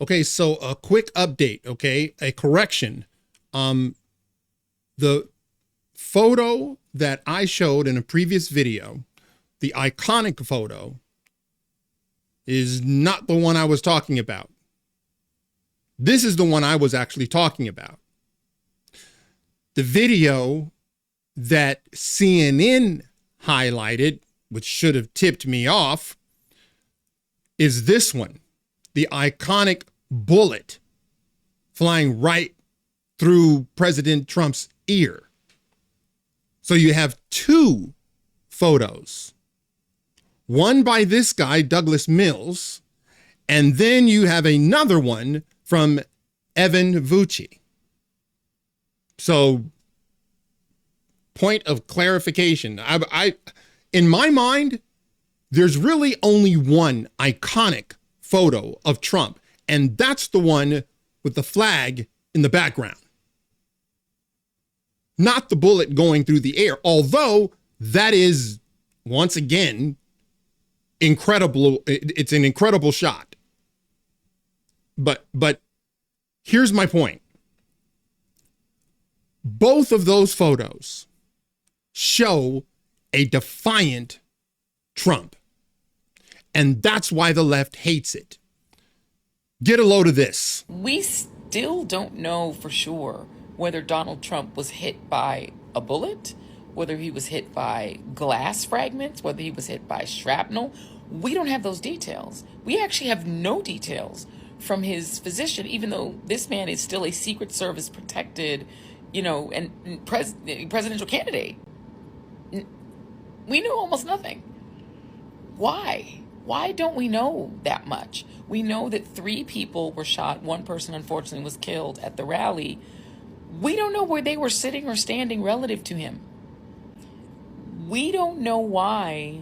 Okay, so a quick update, okay? A correction. The photo that I showed in a previous video, the iconic photo, is not the one I was talking about. This is the one I was actually talking about. The video that CNN highlighted, which should have tipped me off, is this one. The iconic bullet flying right through President Trump's ear. So you have two photos. One by this guy, Douglas Mills, and then you have another one from Evan Vucci. So, point of clarification. In my mind, there's really only one iconic photo of Trump, and that's the one with the flag in the background. Not the bullet going through the air, although that is, once again, incredible. It's an incredible shot. But here's my point. Both of those photos show a defiant Trump. And that's why the left hates it. Get a load of this. We still don't know for sure whether Donald Trump was hit by a bullet, whether he was hit by glass fragments, whether he was hit by shrapnel. We don't have those details. We actually have no details from his physician, even though this man is still a Secret Service protected, and presidential candidate. We know almost nothing. Why? Why don't we know that much? We know that 3 people were shot. 1 person, unfortunately, was killed at the rally. We don't know where they were sitting or standing relative to him. We don't know why,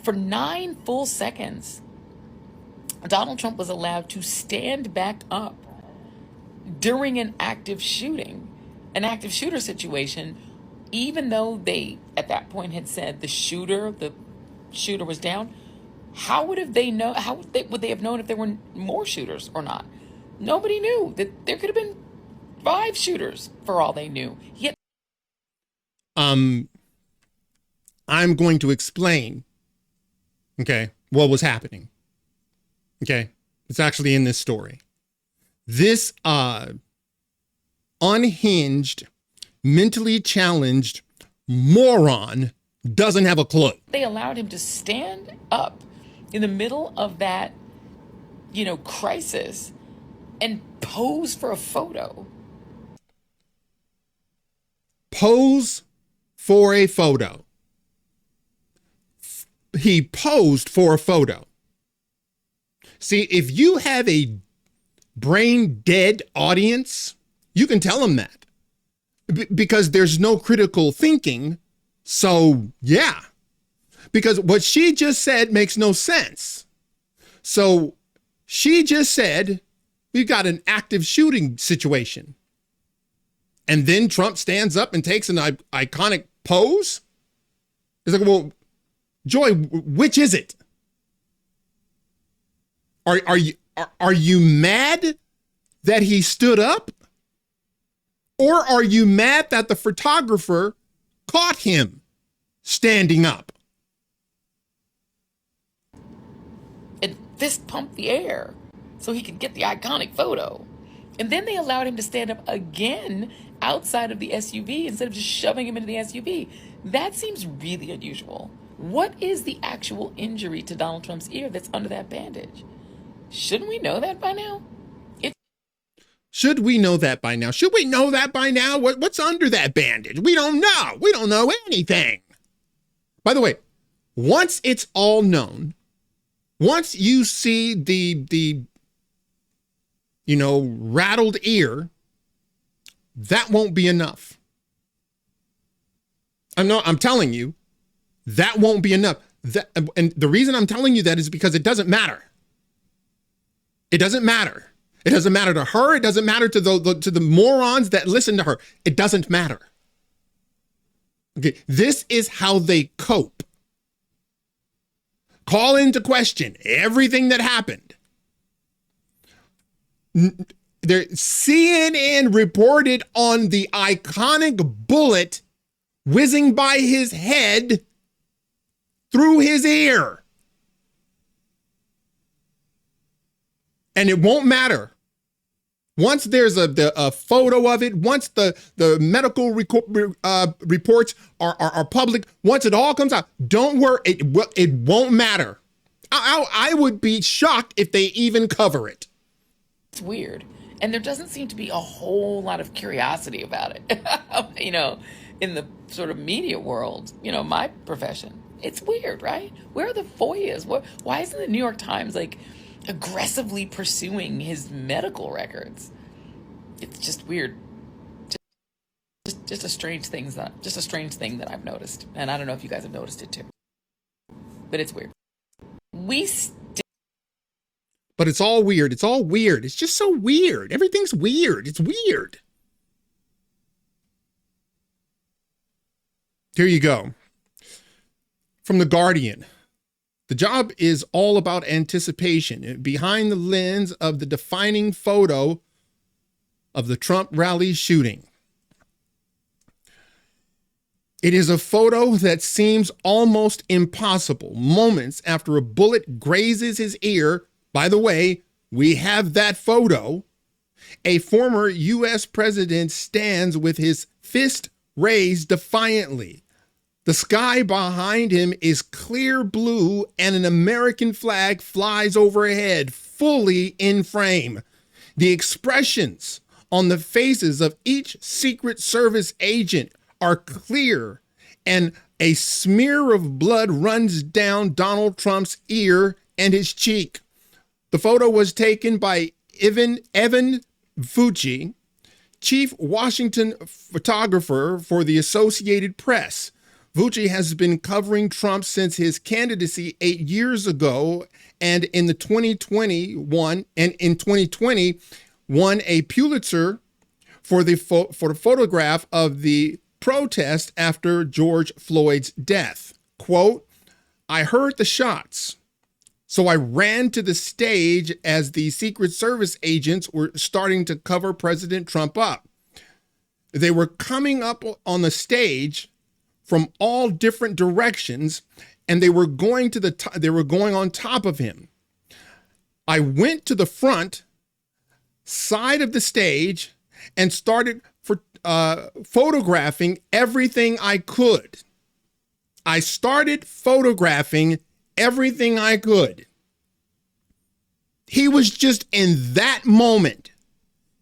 for 9 full seconds, Donald Trump was allowed to stand back up during an active shooter situation, even though they, at that point, had said the shooter was down. How would they have known if there were more shooters or not? Nobody knew. That there could have been 5 shooters for all they knew. Yet, I'm going to explain, okay, what was happening. Okay, it's actually in this story. This unhinged, mentally challenged moron doesn't have a clue. They allowed him to stand up in the middle of that, crisis and pose for a photo. Pose for a photo. He posed for a photo. See, if you have a brain dead audience, you can tell them that because there's no critical thinking. So, yeah, because what she just said makes no sense. So she just said, we've got an active shooting situation. And then Trump stands up and takes an iconic pose. It's like, well, Joy, which is it? Are you mad that he stood up? Or are you mad that the photographer caught him standing up? And fist pumped the air so he could get the iconic photo. And then they allowed him to stand up again outside of the SUV instead of just shoving him into the SUV. That seems really unusual. What is the actual injury to Donald Trump's ear that's under that bandage? Shouldn't we know that by now? Should we know that by now? Should we know that by now? What's under that bandage? We don't know. We don't know anything. By the way, once it's all known, once you see the rattled ear, that won't be enough. I'm telling you, that won't be enough. And the reason I'm telling you that is because it doesn't matter. It doesn't matter. It doesn't matter to her. It doesn't matter to the morons that listen to her. It doesn't matter. Okay, this is how they cope. Call into question everything that happened. CNN reported on the iconic bullet whizzing by his head through his ear. And it won't matter. Once there's a photo of it, once the medical reports are public, once it all comes out, don't worry, it won't matter. I would be shocked if they even cover it. It's weird. And there doesn't seem to be a whole lot of curiosity about it, in the sort of media world, my profession. It's weird, right? Where are the FOIAs? Why isn't the New York Times like aggressively pursuing his medical records? It's just weird. Just a strange thing that I've noticed. And I don't know if you guys have noticed it too. But it's weird. But it's all weird. It's all weird. It's just so weird. Everything's weird. It's weird. Here you go. From The Guardian. The job is all about anticipation. Behind the lens of the defining photo of the Trump rally shooting. It is a photo that seems almost impossible. Moments after a bullet grazes his ear. By the way, we have that photo. A former U.S. president stands with his fist raised defiantly. The sky behind him is clear blue and an American flag flies overhead, fully in frame. The expressions on the faces of each Secret Service agent are clear, and a smear of blood runs down Donald Trump's ear and his cheek. The photo was taken by Evan Fucci, chief Washington photographer for the Associated Press. Fucci has been covering Trump since his candidacy 8 years ago, and in 2020 won a Pulitzer for the photograph of the protest after George Floyd's death. Quote, "I heard the shots, so I ran to the stage as the Secret Service agents were starting to cover President Trump up. They were coming up on the stage from all different directions, and they were going on top of him. I went to the front side of the stage and started photographing everything I could. I started photographing everything I could." He was just in that moment.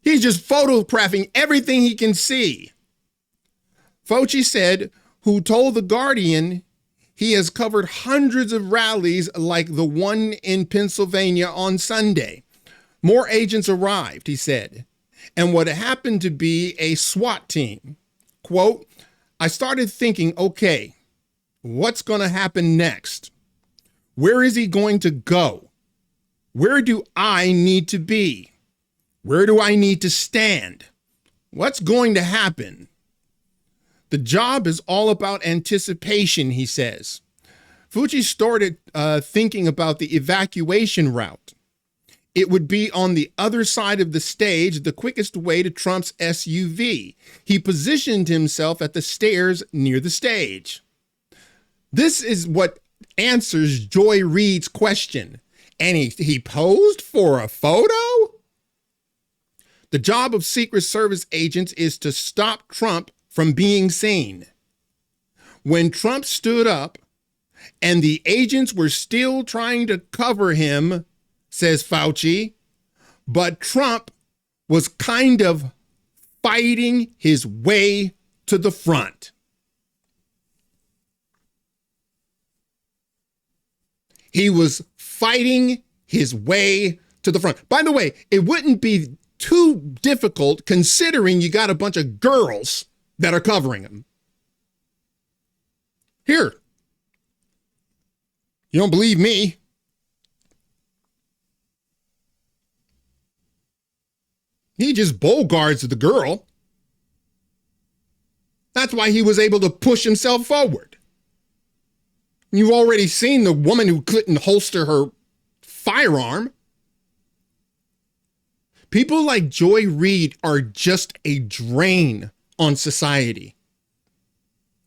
He's just photographing everything he can see. Fauci said, who told The Guardian he has covered hundreds of rallies like the one in Pennsylvania on Sunday. More agents arrived, he said, and what happened to be a SWAT team. Quote, "I started thinking, okay, what's going to happen next? Where is he going to go? Where do I need to be? Where do I need to stand? What's going to happen?" The job is all about anticipation, he says. Fucci started thinking about the evacuation route. It would be on the other side of the stage, the quickest way to Trump's SUV. He positioned himself at the stairs near the stage. This is what answers Joy Reid's question. And he posed for a photo? The job of Secret Service agents is to stop Trump from being seen. When Trump stood up and the agents were still trying to cover him, says Fauci, but Trump was kind of fighting his way to the front. He was fighting his way to the front. By the way, it wouldn't be too difficult considering you got a bunch of girls that are covering him. Here. You don't believe me? He just bogards the girl. That's why he was able to push himself forward. You've already seen the woman who couldn't holster her firearm People like Joy Reid are just a drain on society.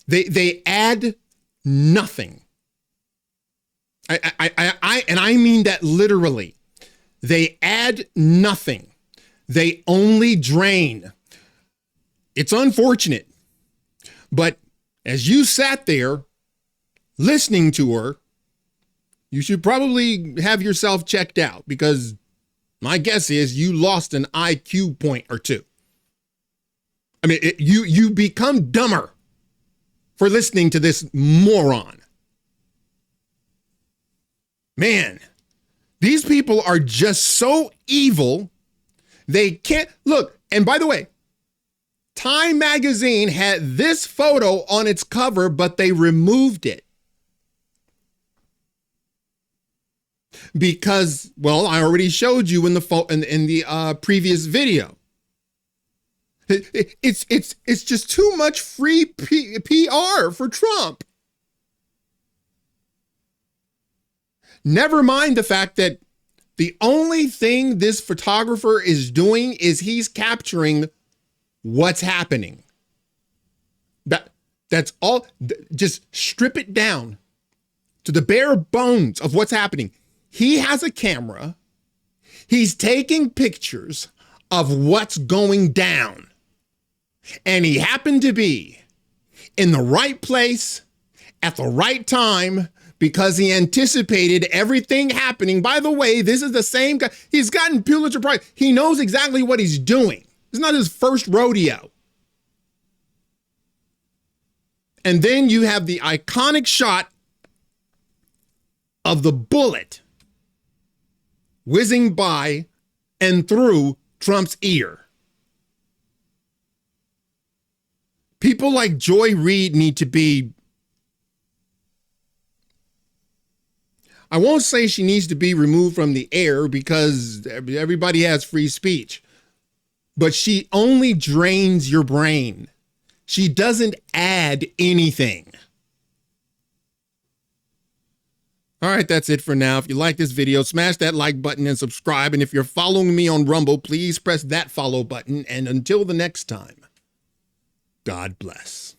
They add nothing. I mean that literally. They add nothing. They only drain. It's unfortunate. But as you sat there listening to her, you should probably have yourself checked out, because my guess is you lost an IQ point or two. I mean, you become dumber for listening to this moron. Man, these people are just so evil. They can't look. And by the way, Time magazine had this photo on its cover, but they removed it because, well, I already showed you in the previous video. It's just too much free PR for Trump. Never mind the fact that the only thing this photographer is doing is he's capturing what's happening. That's all. Just strip it down to the bare bones of what's happening. He has a camera. He's taking pictures of what's going down. And he happened to be in the right place at the right time because he anticipated everything happening. By the way, this is the same guy. He's gotten Pulitzer Prize. He knows exactly what he's doing. It's not his first rodeo. And then you have the iconic shot of the bullet whizzing by and through Trump's ear. People like Joy Reid need to be, I won't say she needs to be removed from the air because everybody has free speech, but she only drains your brain. She doesn't add anything. All right, that's it for now. If you like this video, smash that like button and subscribe. And if you're following me on Rumble, please press that follow button. And until the next time, God bless.